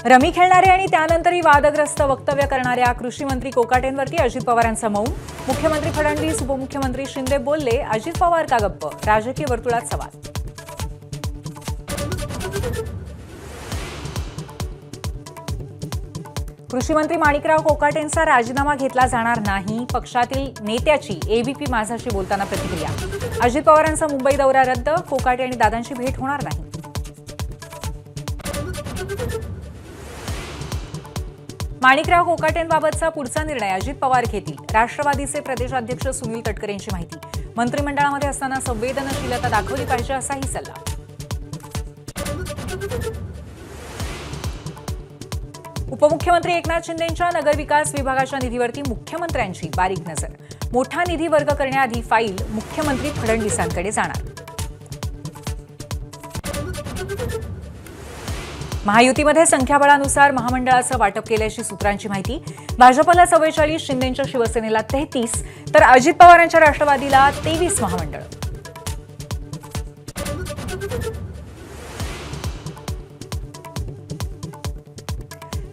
Rummy खेळणारे आणि त्यानंतरही वादग्रस्त वक्तव्य करणाऱ्या कृषी मंत्री कोकाटेंवरती अजित पवारांचा मौन। मुख्यमंत्री फडणवीस, उपमुख्यमंत्री शिंदे बोलले, अजित पवार का गप्प? राजकीय वर्तुळात सवाल। कृषी मंत्री माणिकराव कोकाटेंचा राजीनामा घेतला जाणार नाही। पक्षातील नेत्याची एबीपी माझाशी बोलताना प्रतिक्रिया। अजित पवारांचा मुंबई दौरा रद्द, कोकाटे आणि दादांची भेट होणार नाही। माणिकराव कोकाटेंबाबतचा पुढचा निर्णय अजित पवार घेतील। राष्ट्रवादीचे प्रदेशाध्यक्ष सुनील तटकरेंची माहिती। मंत्रिमंडळामध्ये असताना संवेदनशीलता दाखवली पाहिजे असाही सल्ला। उपमुख्यमंत्री एकनाथ शिंदेंच्या नगरविकास विभागाच्या निधीवरती मुख्यमंत्र्यांची बारीक नजर। मोठा निधी वर्ग करण्याआधी फाईल मुख्यमंत्री फडणवीसांकडे जाणार। महायुतीमध्ये संख्याबळानुसार महामंडळाचं वाटप केल्याची सूत्रांची माहिती। भाजपला 44, शिंदेंच्या शिवसेनेला 33, तर अजित पवारांच्या राष्ट्रवादीला 23 महामंडळ।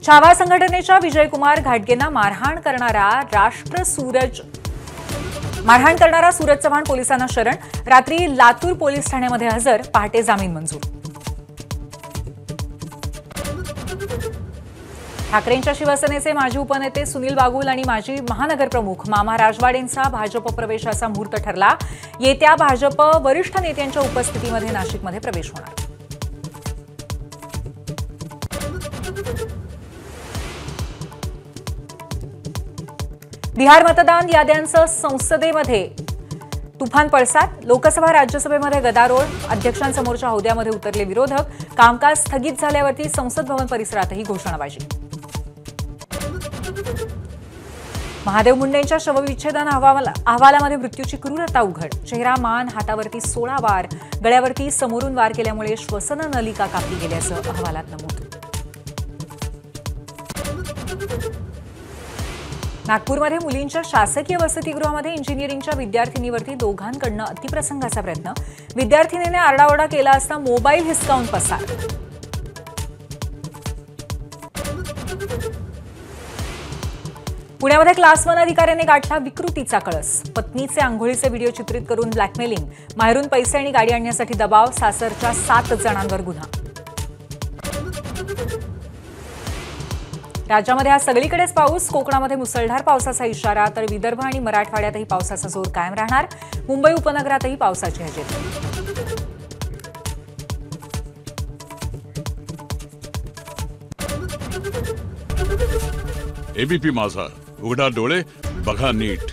छावा संघटनेच्या विजयकुमार घाटगेंना मारहाण करणारा सूरज चव्हाण पोलिसांना शरण। रात्री लातूर पोलीस ठाण्यामध्ये हजर, पहाटे जामीन मंजूर। ठाकरेंच्या शिवसेनेचे माजी उपनेते सुनील बागुल आणि माजी महानगरप्रमुख मामा राजवाडेंचा भाजप प्रवेशाचा मुहूर्त ठरला। येत्या भाजप वरिष्ठ नेत्यांच्या उपस्थितीमध्ये नाशिकमध्ये प्रवेश होणार। बिहार मतदान याद्यांचं संसदेमध्ये तुफान पडसाद। लोकसभा राज्यसभेमध्ये गदारोळ, अध्यक्षांसमोरच्या हौद्यामध्ये उतरले विरोधक। कामकाज स्थगित झाल्यावरती संसद भवन परिसरातही घोषणाबाजी। महादेव मुंडेंच्या शवविच्छेदन अहवालामध्ये मृत्यूची क्रूरता उघड। चेहरा, मान, हातावरती 16 वार, गळ्यावरती समोरून वार केल्यामुळे श्वसन नलिका कापली गेल्याचं अहवालात नमूद। नागपूरमध्ये मुलींच्या शासकीय वसतिगृहामध्ये इंजिनिअरिंगच्या विद्यार्थिनीवरती दोघांकडून अतिप्रसंगाचा प्रयत्न। विद्यार्थिनीने आरडाओरडा केला असता मोबाईल हिसकावून पसार। पुण्यामध्ये क्लास 1 अधिकाऱ्याने गाठला विकृतीचा कळस। पत्नीचे अंघोळीचे व्हिडिओ चित्रित करून ब्लॅकमेलिंग, माहेरून पैसे आणि गाडी आणण्यासाठी दबाव। सासरच्या 7 जणांवर गुन्हा। राज्यामध्ये आज सगळीकडेच पाऊस। कोकणामध्ये मुसळधार पावसाचा इशारा, तर विदर्भ आणि मराठवाड्यातही पावसाचा जोर कायम राहणार। मुंबई उपनगरातही पावसाची हजेरी। एबीपी माझा, उघडा डोळे बघा नीट।